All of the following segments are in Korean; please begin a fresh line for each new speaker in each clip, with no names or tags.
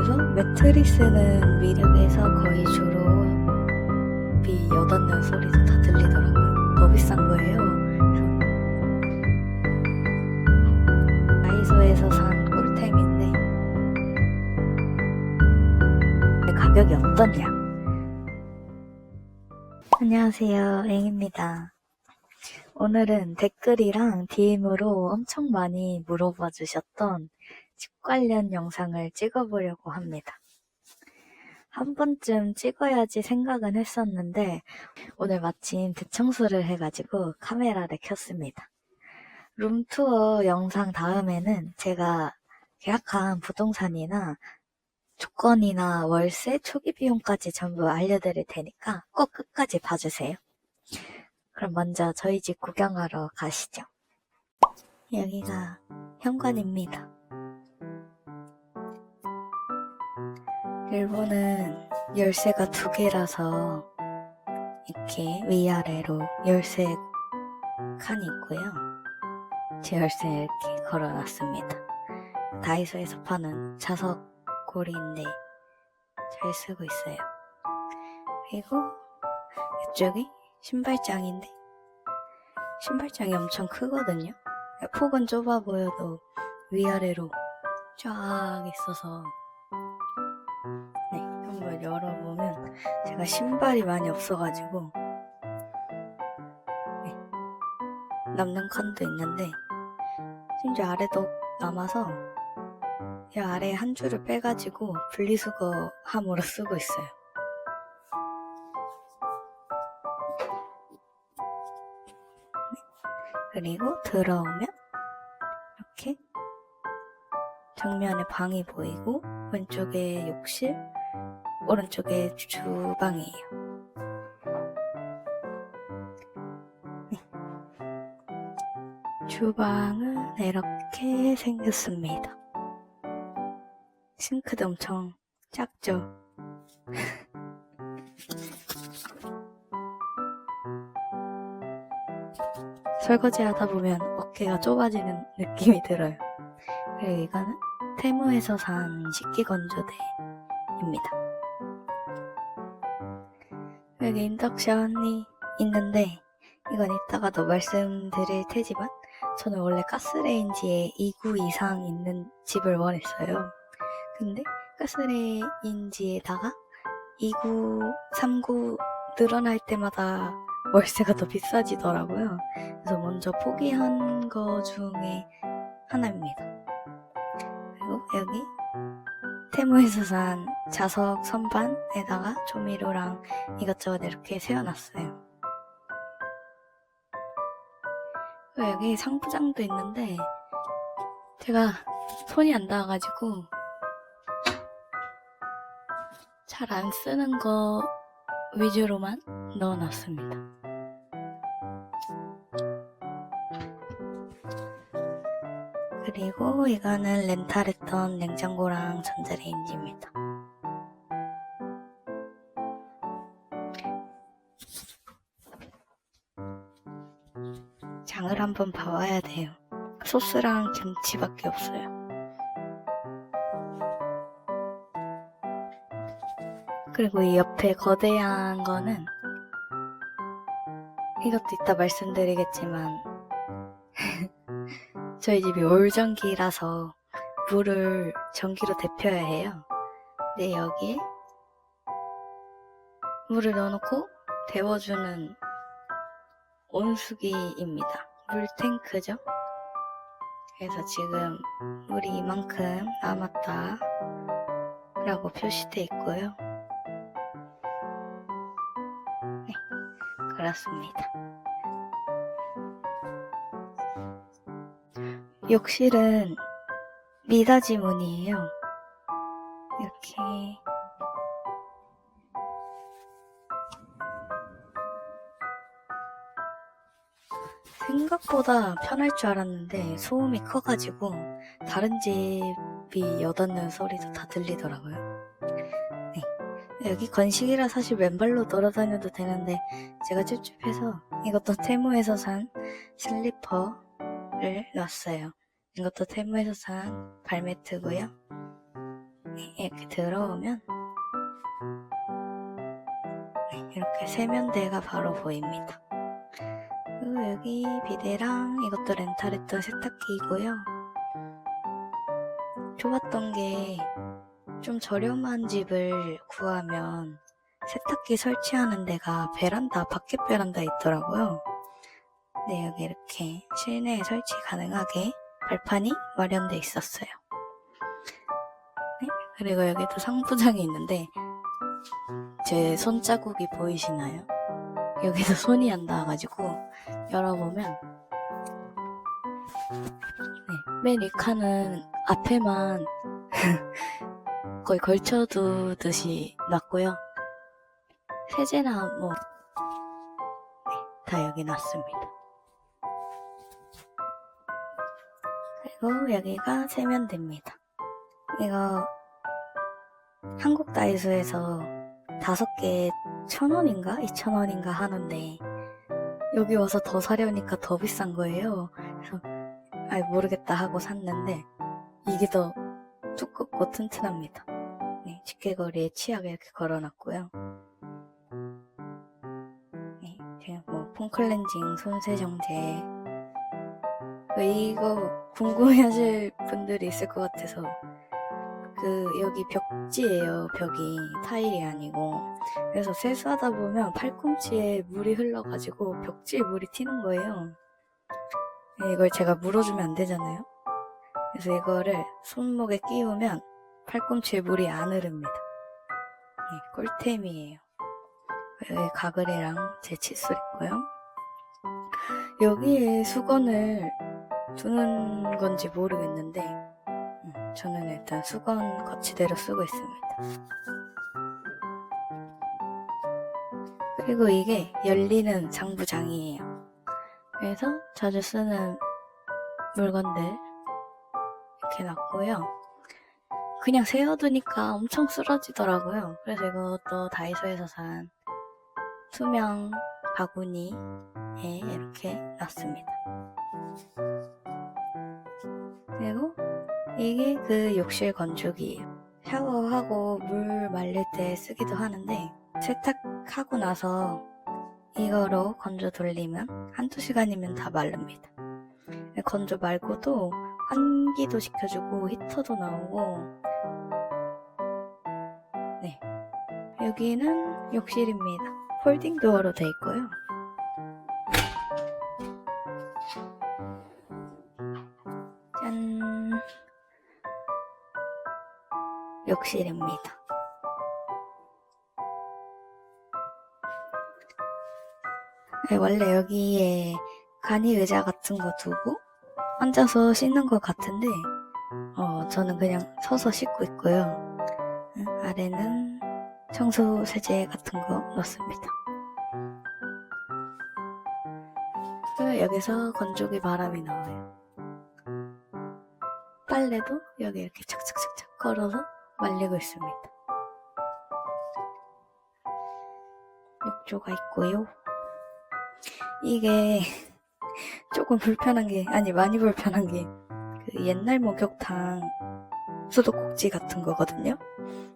그리고 매트리스는 미륵에서 거의 주로 비 여닫는 소리도 다 들리더라고요. 더 비싼 거예요. 그래서 다이소에서 산 꿀템인데 가격이 어떠냐? 안녕하세요, 앵입니다. 오늘은 댓글이랑 DM으로 엄청 많이 물어봐 주셨던 집 관련 영상을 찍어보려고 합니다. 한 번쯤 찍어야지 생각은 했었는데 오늘 마침 대청소를 해가지고 카메라를 켰습니다. 룸투어 영상 다음에는 제가 계약한 부동산이나 조건이나 월세, 초기 비용까지 전부 알려드릴 테니까 꼭 끝까지 봐주세요. 그럼 먼저 저희 집 구경하러 가시죠. 여기가 현관입니다. 일본은 열쇠가 2개라서 이렇게 위아래로 열쇠 칸이 있고요. 제 열쇠 이렇게 걸어놨습니다. 다이소에서 파는 자석 고리인데 잘 쓰고 있어요. 그리고 이쪽이 신발장인데 신발장이 엄청 크거든요. 폭은 좁아 보여도 위아래로 쫙 있어서 네, 한번 열어보면 제가 신발이 많이 없어가지고 네, 남는 칸도 있는데 심지어 아래도 남아서 이 아래 한 줄을 빼가지고 분리수거함으로 쓰고 있어요. 그리고 들어오면 이렇게 정면에 방이 보이고 왼쪽에 욕실, 오른쪽에 주방이에요. 네. 주방은 이렇게 생겼습니다. 싱크도 엄청 작죠? 설거지 하다 보면 어깨가 좁아지는 느낌이 들어요. 그리고 이거는 테무에서 산 식기건조대입니다. 여기 인덕션이 있는데 이건 이따가도 말씀드릴 테지만 저는 원래 가스레인지에 2구 이상 있는 집을 원했어요. 근데 가스레인지에다가 2구, 3구 늘어날 때마다 월세가 더 비싸지더라고요. 그래서 먼저 포기한 거 중에 하나입니다. 그리고 여기 테무에서 산 자석 선반에다가 조미료랑 이것저것 이렇게 세워놨어요. 그리고 여기 상부장도 있는데 제가 손이 안 닿아가지고 잘 안 쓰는 거 위주로만 넣어놨습니다. 그리고 이거는 렌탈했던 냉장고랑 전자레인지입니다. 장을 한번 봐와야 돼요. 소스랑 김치밖에 없어요. 그리고 이 옆에 거대한 거는 이것도 이따 말씀드리겠지만 저희 집이 올전기라서 물을 전기로 데펴야 해요. 근데 여기에 물을 넣어놓고 데워주는 온수기입니다. 물탱크죠. 그래서 지금 물이 이만큼 남았다 라고 표시되어 있고요. 네, 그렇습니다. 욕실은 미닫이 문이에요. 이렇게 생각보다 편할 줄 알았는데 소음이 커가지고 다른 집이 여닫는 소리도 다 들리더라고요. 네. 여기 건식이라 사실 맨발로 돌아다녀도 되는데 제가 찝찝해서 이것도 테무에서 산 슬리퍼를 놨어요. 이것도 테무에서 산 발매트고요. 이렇게 들어오면 이렇게 세면대가 바로 보입니다. 그리고 여기 비데랑 이것도 렌탈했던 세탁기이고요. 좋았던 게 좀 저렴한 집을 구하면 세탁기 설치하는 데가 밖에 베란다 있더라고요. 네, 여기 이렇게 실내에 설치 가능하게 발판이 마련돼 있었어요. 네, 그리고 여기도 상부장이 있는데 제 손자국이 보이시나요? 여기서 손이 안 닿아가지고 열어보면 맨 위 칸은 앞에만 거의 걸쳐두듯이 놨고요. 세제나 다 여기 놨습니다. 그리고 여기가 세면대입니다. 이거 한국 다이소에서 5개 1,000원인가 2,000원인가 하는데 여기 와서 더 사려니까 더 비싼 거예요. 그래서 모르겠다 하고 샀는데 이게 더 두껍고 튼튼합니다. 네, 집게거리에 치약을 이렇게 걸어놨고요. 네, 제가 폼클렌징, 손세정제 이거 궁금해하실 분들이 있을 것 같아서 여기 벽지예요. 벽이 타일이 아니고. 그래서 세수하다 보면 팔꿈치에 물이 흘러가지고 벽지에 물이 튀는 거예요. 이걸 제가 물어주면 안 되잖아요. 그래서 이거를 손목에 끼우면 팔꿈치에 물이 안 흐릅니다. 네, 꿀템이에요. 여기 가글이랑 제 칫솔 있고요. 여기에 수건을 두는 건지 모르겠는데 저는 일단 수건 거치대로 쓰고 있습니다. 그리고 이게 열리는 상부장이에요. 그래서 자주 쓰는 물건들 이렇게 놨고요. 그냥 세워두니까 엄청 쓰러지더라고요. 그래서 이것도 다이소에서 산 투명 바구니에 이렇게 놨습니다. 그리고 이게 그 욕실 건조기예요. 샤워하고 물 말릴 때 쓰기도 하는데 세탁하고 나서 이거로 건조 돌리면 1~2시간이면 다 마릅니다. 건조 말고도 환기도 시켜주고 히터도 나오고. 네, 여기는 욕실입니다. 폴딩 도어로 돼 있고요. 짠, 욕실입니다. 네, 원래 여기에 간이 의자 같은 거 두고 앉아서 씻는 것 같은데 저는 그냥 서서 씻고 있고요. 아래는 청소 세제 같은 거 넣습니다. 그리고 여기서 건조기 바람이 나와요. 빨래도 여기 이렇게 착착착착 걸어서 말리고 있습니다. 욕조가 있고요. 이게 조금 불편한 게, 많이 불편한 게 옛날 목욕탕 수도꼭지 같은 거거든요.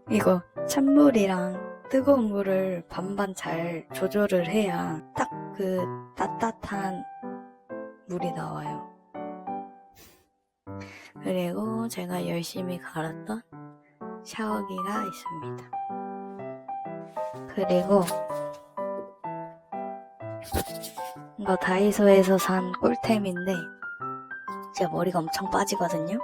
이거 찬물이랑 뜨거운 물을 반반 잘 조절을 해야 딱 따뜻한 물이 나와요. 그리고 제가 열심히 갈았던 샤워기가 있습니다. 그리고 이거 다이소에서 산 꿀템인데 제가 머리가 엄청 빠지거든요.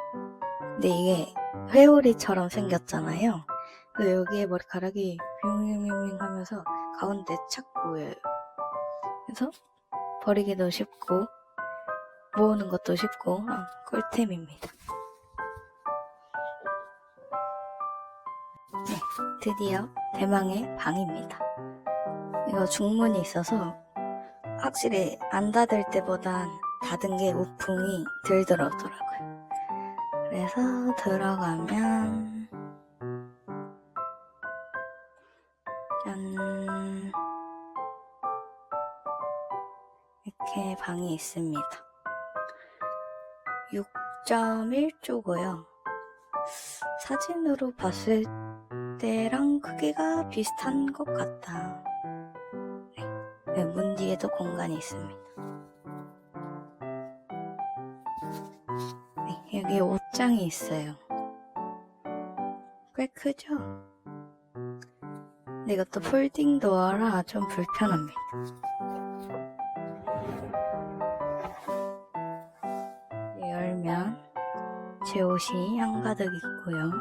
근데 이게 회오리처럼 생겼잖아요. 그래서 여기에 머리카락이 윙윙윙 하면서 가운데 착 보여요. 그래서 버리기도 쉽고 모으는 것도 쉽고 꿀템입니다. 네, 드디어 대망의 방입니다. 이거 중문이 있어서 확실히 안 닫을 때보단 닫은 게 우풍이 덜 들어오더라고요. 그래서 들어가면 짠, 이렇게 방이 있습니다. 6.1조고요. 사진으로 봤을 때랑 크기가 비슷한 것 같다. 네, 문 뒤에도 공간이 있습니다. 네, 여기 옷장이 있어요. 꽤 크죠? 근데 이것도 폴딩 도어라 좀 불편합니다. 열면 제 옷이 한가득 있고요.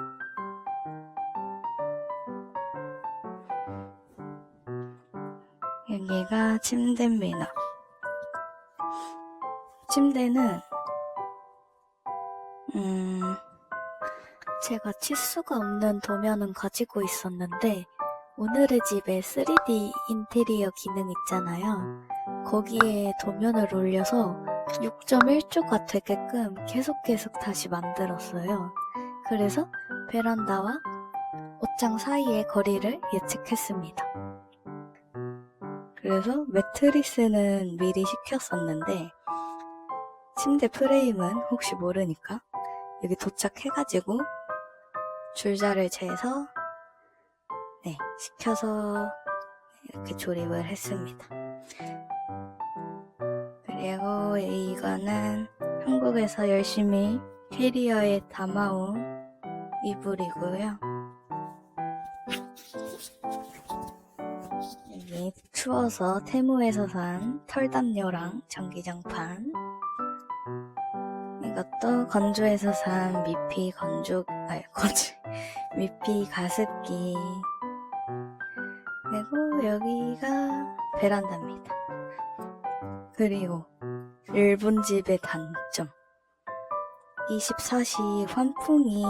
여기가 침대입니다. 침대는 제가 치수가 없는 도면은 가지고 있었는데 오늘의 집에 3D 인테리어 기능 있잖아요. 거기에 도면을 올려서 6.1조가 되게끔 계속 다시 만들었어요. 그래서 베란다와 옷장 사이의 거리를 예측했습니다. 그래서 매트리스는 미리 시켰었는데 침대 프레임은 혹시 모르니까 여기 도착해가지고 줄자를 재서 시켜서 이렇게 조립을 했습니다. 그리고 이거는 한국에서 열심히 캐리어에 담아온 이불이고요. 여기 추워서 테무에서 산 털담요랑 전기장판, 이것도 건조에서 산 미피 가습기, 그리고 여기가 베란다입니다. 그리고 일본 집의 단점, 24시 환풍이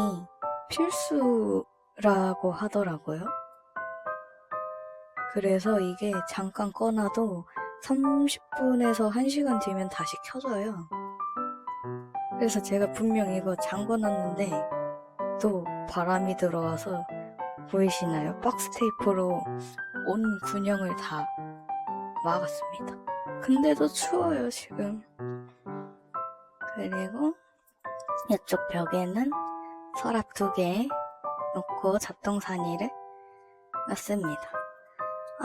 필수라고 하더라고요. 그래서 이게 잠깐 꺼놔도 30분에서 1시간 뒤면 다시 켜져요. 그래서 제가 분명 이거 잠궈놨는데 또 바람이 들어와서, 보이시나요? 박스 테이프로 온 군형을 다 막았습니다. 근데도 추워요 지금. 그리고 이쪽 벽에는 서랍 2개 놓고 잡동사니를 놨습니다.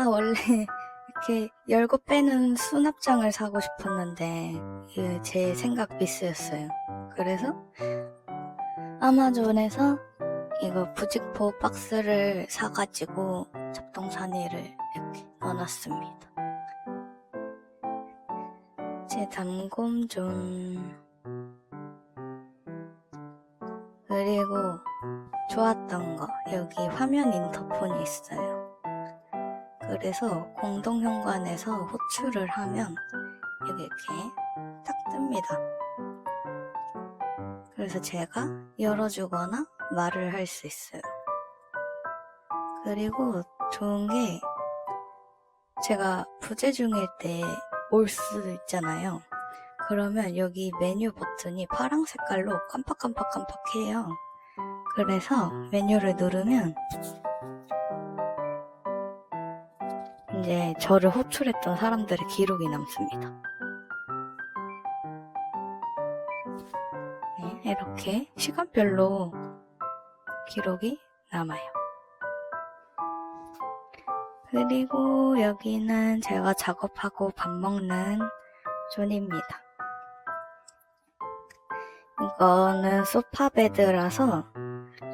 원래 이렇게 열고 빼는 수납장을 사고 싶었는데 이게 제 생각 미스였어요. 그래서 아마존에서 이거 부직포 박스를 사가지고 잡동사니를 이렇게 넣어놨습니다. 제 담금존, 그리고 좋았던 거, 여기 화면 인터폰이 있어요. 그래서 공동현관에서 호출을 하면 여기 이렇게 딱 뜹니다. 그래서 제가 열어주거나 말을 할 수 있어요. 그리고 좋은 게, 제가 부재중일 때 올 수 있잖아요. 그러면 여기 메뉴 버튼이 파란 색깔로 깜빡깜빡깜빡해요. 그래서 메뉴를 누르면 이제 저를 호출했던 사람들의 기록이 남습니다. 이렇게 시간별로 기록이 남아요. 그리고 여기는 제가 작업하고 밥 먹는 존입니다. 이거는 소파 베드라서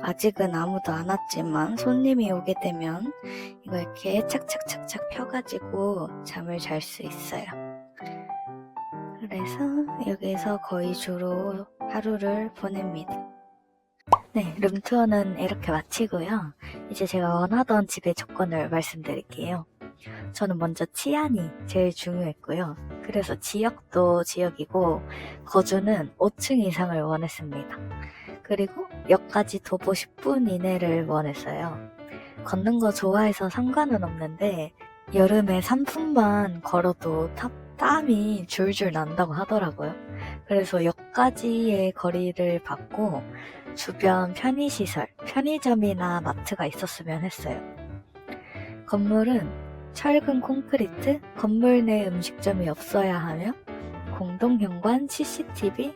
아직은 아무도 안 왔지만 손님이 오게 되면 이거 이렇게 착착착착 펴가지고 잠을 잘 수 있어요. 그래서 여기서 거의 주로 하루를 보냅니다. 네, 룸투어는 이렇게 마치고요. 이제 제가 원하던 집의 조건을 말씀드릴게요. 저는 먼저 치안이 제일 중요했고요. 그래서 지역도 지역이고 거주는 5층 이상을 원했습니다. 그리고 역까지 도보 10분 이내를 원했어요. 걷는 거 좋아해서 상관은 없는데 여름에 3분만 걸어도 땀이 줄줄 난다고 하더라고요. 그래서 역까지의 거리를 받고 주변 편의시설, 편의점이나 마트가 있었으면 했어요. 건물은 철근 콘크리트, 건물 내 음식점이 없어야 하며 공동현관, CCTV,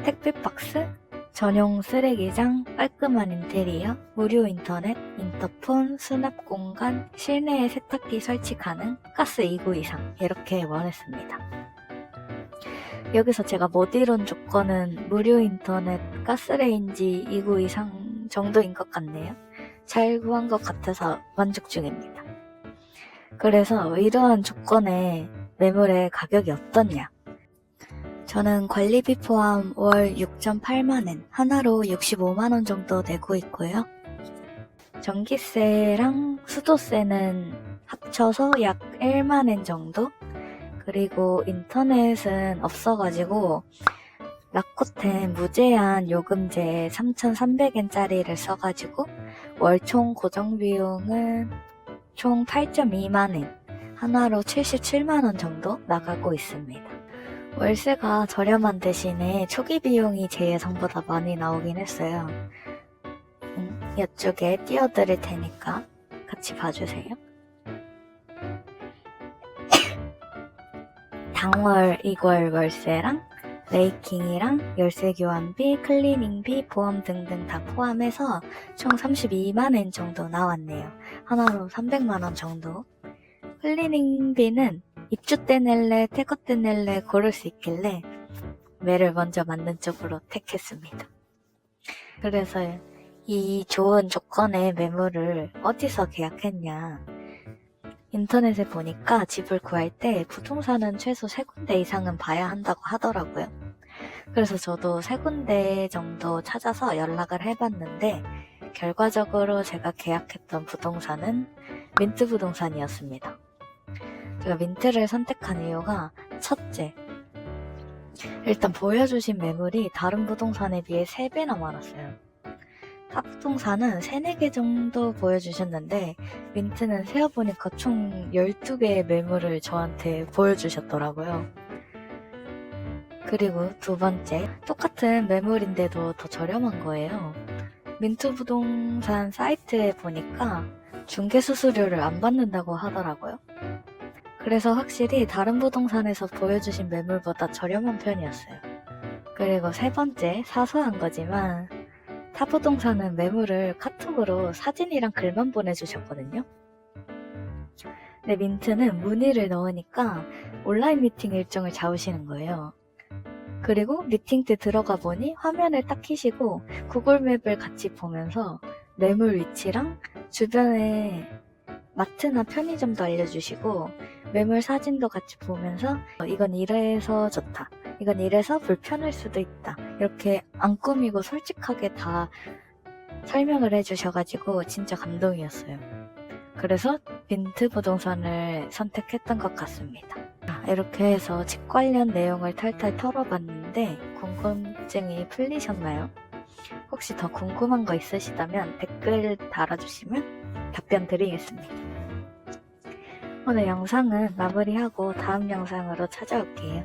택배 박스, 전용 쓰레기장, 깔끔한 인테리어, 무료 인터넷, 인터폰, 수납 공간, 실내에 세탁기 설치 가능, 가스 2구 이상 이렇게 원했습니다. 여기서 제가 못 이룬 조건은 무료 인터넷, 가스레인지 2구 이상 정도인 것 같네요. 잘 구한 것 같아서 만족 중입니다. 그래서 이러한 조건의 매물의 가격이 어떻냐? 저는 관리비 포함 월 6.8만원, 하나로 65만원 정도 내고 있고요. 전기세랑 수도세는 합쳐서 약 1만원 정도? 그리고 인터넷은 없어가지고 라코텐 무제한 요금제 3,300엔짜리를 써가지고 월 총 고정비용은 총 8.2만원, 하나로 77만원 정도 나가고 있습니다. 월세가 저렴한 대신에 초기 비용이 제 예상보다 많이 나오긴 했어요. 이쪽에 띄워드릴 테니까 같이 봐주세요. 당월 2월 월세랑 레이킹이랑 열쇠 교환비, 클리닝비, 보험 등등 다 포함해서 총 32만원 정도 나왔네요. 하나로 300만원 정도. 클리닝비는 입주 때 낼래, 퇴거 때 낼래 고를 수 있길래 매를 먼저 맞는 쪽으로 택했습니다. 그래서 이 좋은 조건의 매물을 어디서 계약했냐? 인터넷에 보니까 집을 구할 때 부동산은 최소 3군데 이상은 봐야 한다고 하더라고요. 그래서 저도 3군데 정도 찾아서 연락을 해봤는데 결과적으로 제가 계약했던 부동산은 민트 부동산이었습니다. 제가 민트를 선택한 이유가 첫째, 일단 보여주신 매물이 다른 부동산에 비해 3배나 많았어요. 타 부동산은 3, 4개 정도 보여주셨는데 민트는 세어보니까 총 12개의 매물을 저한테 보여주셨더라고요. 그리고 두 번째, 똑같은 매물인데도 더 저렴한 거예요. 민트 부동산 사이트에 보니까 중개수수료를 안 받는다고 하더라고요. 그래서 확실히 다른 부동산에서 보여주신 매물보다 저렴한 편이었어요. 그리고 세 번째, 사소한 거지만 타 부동산은 매물을 카톡으로 사진이랑 글만 보내주셨거든요. 근데 민트는 문의를 넣으니까 온라인 미팅 일정을 잡으시는 거예요. 그리고 미팅 때 들어가 보니 화면을 딱 켜시고 구글맵을 같이 보면서 매물 위치랑 주변에 마트나 편의점도 알려주시고 매물 사진도 같이 보면서 이건 이래서 좋다, 이건 이래서 불편할 수도 있다, 이렇게 안 꾸미고 솔직하게 다 설명을 해주셔가지고 진짜 감동이었어요. 그래서 민트 부동산을 선택했던 것 같습니다. 이렇게 해서 집 관련 내용을 탈탈 털어봤는데 궁금증이 풀리셨나요? 혹시 더 궁금한 거 있으시다면 댓글 달아주시면 답변 드리겠습니다. 오늘 영상은 마무리하고 다음 영상으로 찾아올게요.